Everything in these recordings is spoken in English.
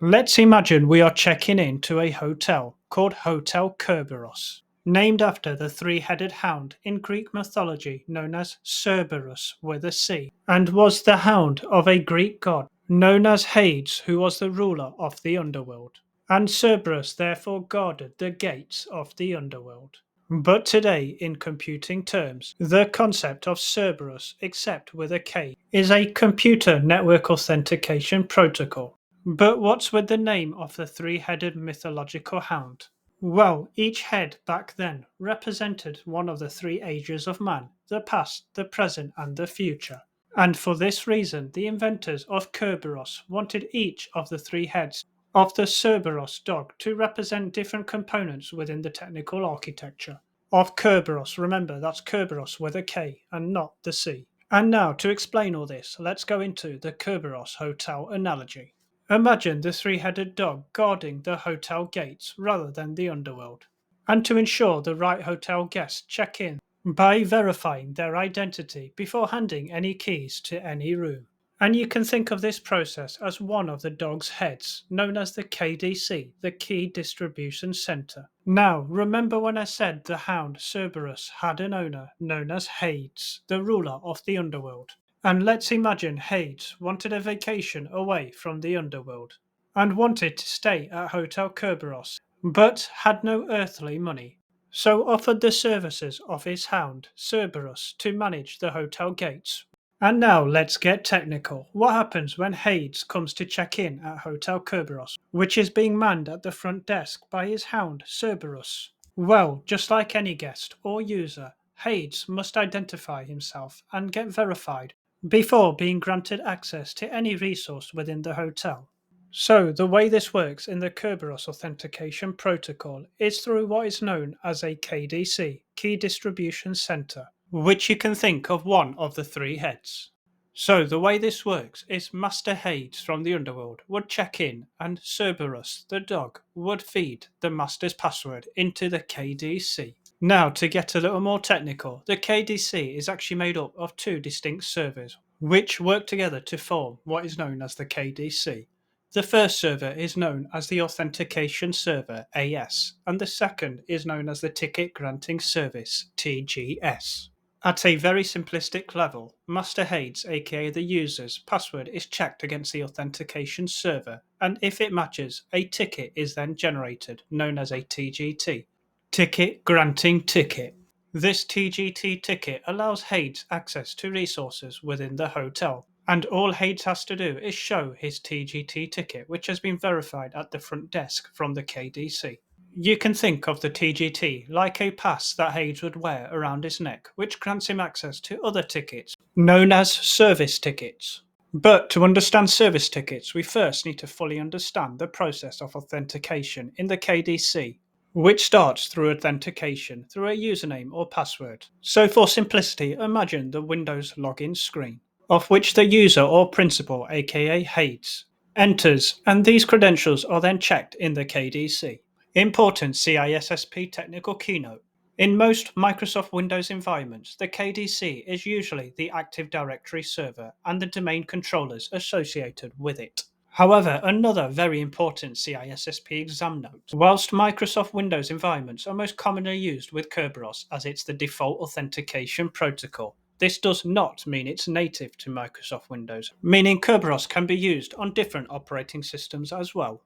Let's imagine we are checking in to a hotel called Hotel Kerberos, named after the three-headed hound in Greek mythology known as Cerberus with a C, and was the hound of a Greek god known as Hades, who was the ruler of the underworld. And Cerberus therefore guarded the gates of the underworld. But today, in computing terms, the concept of Cerberus, except with a K, is a computer network authentication protocol. But what's with the name of the three-headed mythological hound? Well, each head back then represented one of the three ages of man: the past, the present, and the future. And for this reason, the inventors of Kerberos wanted each of the three heads of the Cerberus dog to represent different components within the technical architecture of Kerberos. Remember, that's Kerberos with a K and not the C. And now, to explain all this, let's go into the Kerberos hotel analogy. Imagine the three-headed dog guarding the hotel gates rather than the underworld, and to ensure the right hotel guests check in by verifying their identity before handing any keys to any room. And you can think of this process as one of the dog's heads, known as the KDC, the Key Distribution Center. Now, remember when I said the hound Cerberus had an owner known as Hades, the ruler of the underworld? And let's imagine Hades wanted a vacation away from the underworld and wanted to stay at Hotel Kerberos, but had no earthly money, so offered the services of his hound Cerberus to manage the hotel gates. And now let's get technical. What happens when Hades comes to check in at Hotel Kerberos, which is being manned at the front desk by his hound Cerberus? Well, just like any guest or user, Hades must identify himself and get verified before being granted access to any resource within the hotel. So, the way this works in the Kerberos Authentication Protocol is through what is known as a KDC, Key Distribution Center, which you can think of one of the three heads. So, the way this works is Master Hades from the underworld would check in, and Cerberus, the dog, would feed the master's password into the KDC. Now, to get a little more technical, the KDC is actually made up of two distinct servers, which work together to form what is known as the KDC. The first server is known as the Authentication Server AS, and the second is known as the Ticket Granting Service TGS. At a very simplistic level, Master Hades, aka the user's password, is checked against the authentication server, and if it matches, a ticket is then generated, known as a TGT. Ticket Granting Ticket. This TGT ticket allows Hades access to resources within the hotel, and all Hades has to do is show his TGT ticket, which has been verified at the front desk from the KDC. You can think of the TGT like a pass that Hades would wear around his neck, which grants him access to other tickets, known as service tickets. But to understand service tickets, we first need to fully understand the process of authentication in the KDC, which starts through authentication through a username or password. So for simplicity, imagine the Windows login screen, of which the user or principal, aka Hades, enters, and these credentials are then checked in the KDC. Important CISSP technical keynote. In most Microsoft Windows environments, the KDC is usually the Active Directory server and the domain controllers associated with it. However, another very important CISSP exam note. Whilst Microsoft Windows environments are most commonly used with Kerberos as it's the default authentication protocol, this does not mean it's native to Microsoft Windows, meaning Kerberos can be used on different operating systems as well.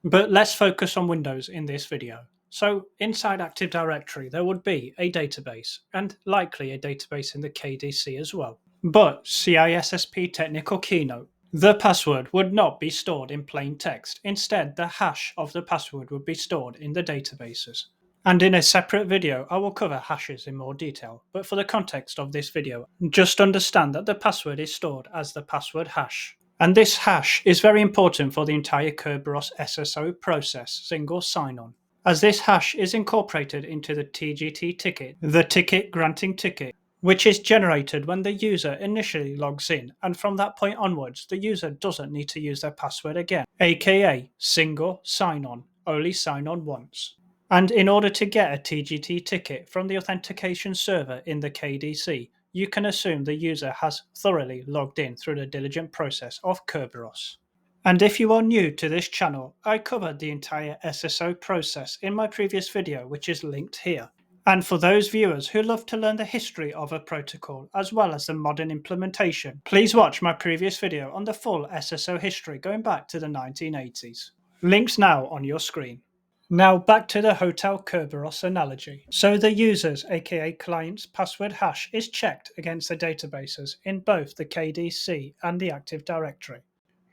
But let's focus on Windows in this video. So inside Active Directory there would be a database, and likely a database in the KDC as well. But CISSP technical keynote. The password would not be stored in plain text. Instead, the hash of the password would be stored in the databases. And in a separate video, I will cover hashes in more detail, but for the context of this video, just understand that the password is stored as the password hash. And this hash is very important for the entire Kerberos SSO process, single sign-on, as this hash is incorporated into the TGT ticket, the ticket granting ticket, which is generated when the user initially logs in, and from that point onwards, the user doesn't need to use their password again, aka single sign-on, only sign on once. And in order to get a TGT ticket from the authentication server in the KDC, you can assume the user has thoroughly logged in through the diligent process of Kerberos. And if you are new to this channel, I covered the entire SSO process in my previous video, which is linked here. And for those viewers who love to learn the history of a protocol as well as the modern implementation, please watch my previous video on the full SSO history going back to the 1980s. Links now on your screen. Now back to the Hotel Kerberos analogy. So the user's aka client's password hash is checked against the databases in both the KDC and the Active Directory,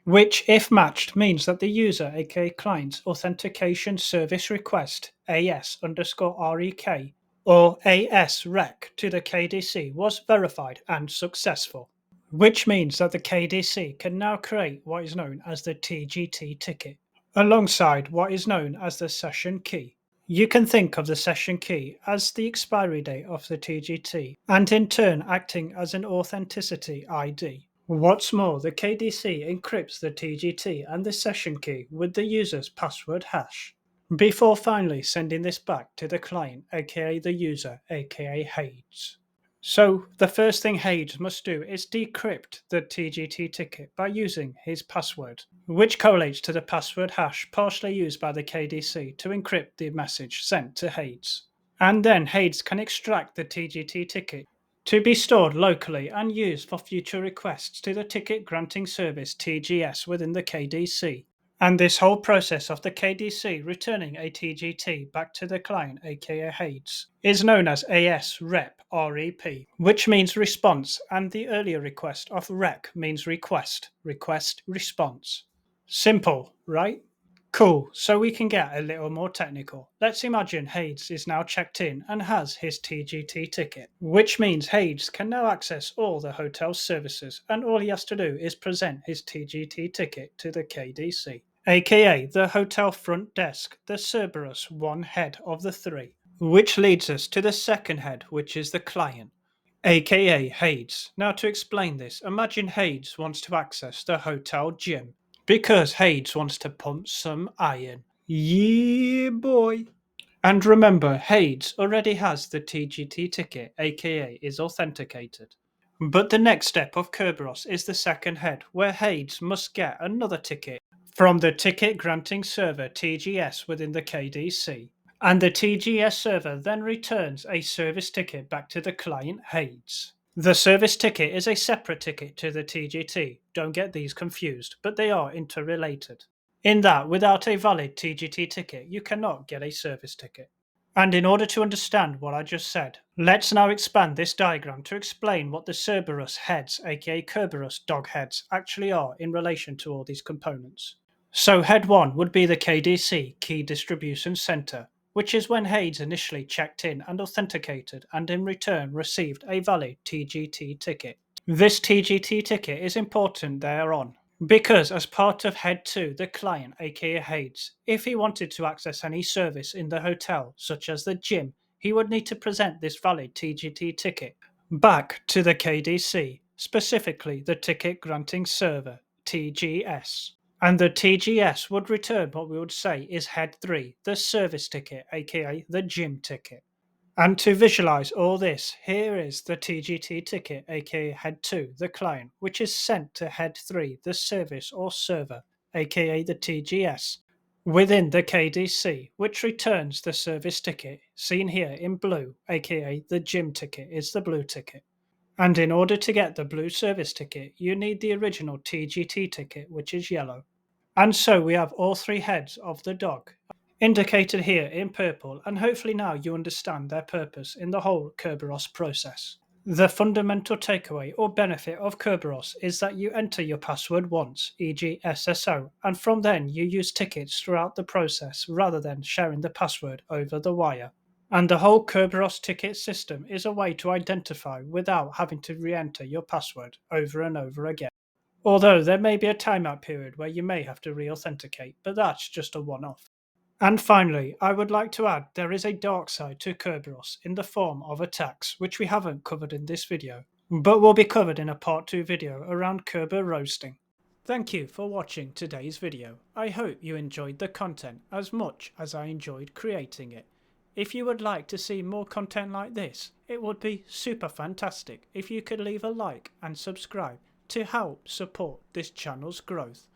which if matched means that the user aka client's authentication service request AS_REK or ASREC to the KDC was verified and successful, which means that the KDC can now create what is known as the TGT ticket alongside what is known as the session key. You can think of the session key as the expiry date of the TGT and in turn acting as an authenticity ID. What's more, the KDC encrypts the TGT and the session key with the user's password hash, before finally sending this back to the client, aka the user, aka Hades. So the first thing Hades must do is decrypt the TGT ticket by using his password, which correlates to the password hash partially used by the KDC to encrypt the message sent to Hades. And then Hades can extract the TGT ticket to be stored locally and used for future requests to the ticket granting service TGS within the KDC. And this whole process of the KDC returning a TGT back to the client, aka Hades, is known as ASREP, which means response, and the earlier request of REC means request, response. Simple, right? Cool, so we can get a little more technical. Let's imagine Hades is now checked in and has his TGT ticket, which means Hades can now access all the hotel's services, and all he has to do is present his TGT ticket to the KDC, aka the hotel front desk, the Cerberus one head of the three, which leads us to the second head, which is the client, aka Hades. Now to explain this, imagine Hades wants to access the hotel gym, because Hades wants to pump some iron. Yeah, boy. And remember, Hades already has the TGT ticket, aka is authenticated. But the next step of Kerberos is the second head, where Hades must get another ticket from the ticket granting server TGS within the KDC. And the TGS server then returns a service ticket back to the client Hades. The service ticket is a separate ticket to the TGT, don't get these confused, but they are interrelated, in that without a valid TGT ticket you cannot get a service ticket. And in order to understand what I just said, let's now expand this diagram to explain what the Cerberus heads, aka Kerberos dog heads, actually are in relation to all these components. So head 1 would be the KDC, Key Distribution Center, which is when Hades initially checked in and authenticated and in return received a valid TGT ticket. This TGT ticket is important thereon, because as part of Head 2, the client, aka Hades, if he wanted to access any service in the hotel, such as the gym, he would need to present this valid TGT ticket back to the KDC, specifically the Ticket Granting Server, TGS. And the TGS would return what we would say is Head 3, the service ticket, aka the gym ticket. And to visualize all this, here is the TGT ticket, aka Head 2, the client, which is sent to Head 3, the service or server, aka the TGS, within the KDC, which returns the service ticket, seen here in blue, aka the gym ticket is the blue ticket. And in order to get the blue service ticket, you need the original TGT ticket, which is yellow. And so we have all three heads of the dog, indicated here in purple, and hopefully now you understand their purpose in the whole Kerberos process. The fundamental takeaway or benefit of Kerberos is that you enter your password once, e.g. SSO, and from then you use tickets throughout the process rather than sharing the password over the wire. And the whole Kerberos ticket system is a way to identify without having to re-enter your password over and over again. Although there may be a timeout period where you may have to re-authenticate, but that's just a one-off. And finally, I would like to add there is a dark side to Kerberos in the form of attacks, which we haven't covered in this video, but will be covered in a part 2 video around Kerber roasting. Thank you for watching today's video. I hope you enjoyed the content as much as I enjoyed creating it. If you would like to see more content like this, it would be super fantastic if you could leave a like and subscribe to help support this channel's growth.